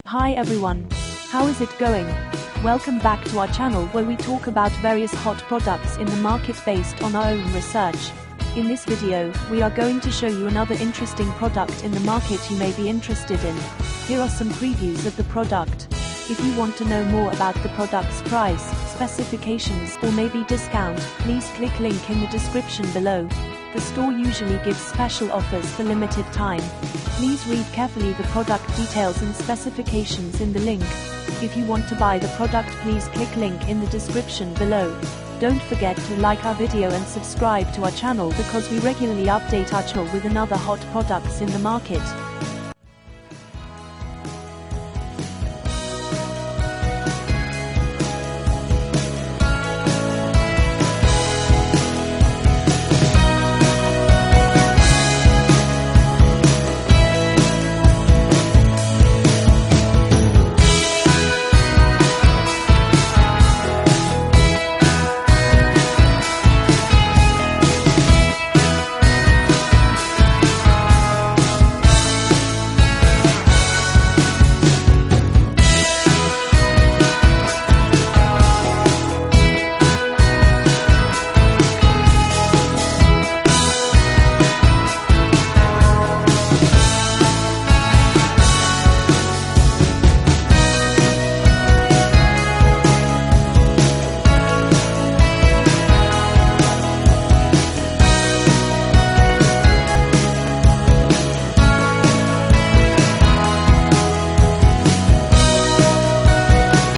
Hi everyone. How is it going? Welcome back to our channel where we talk about various hot products in the market based on our own research. In this video, we are going to show you another interesting product in the market you may be interested in. Here are some previews of the product. If you want to know more about the product's price, specifications, or maybe discount, please click link in the description below. The store usually gives special offers for limited time. Please read carefully the product details and specifications in the link. If you want to buy the product, please click link in the description below. Don't forget to like our video and subscribe to our channel because we regularly update our channel with another hot products in the market.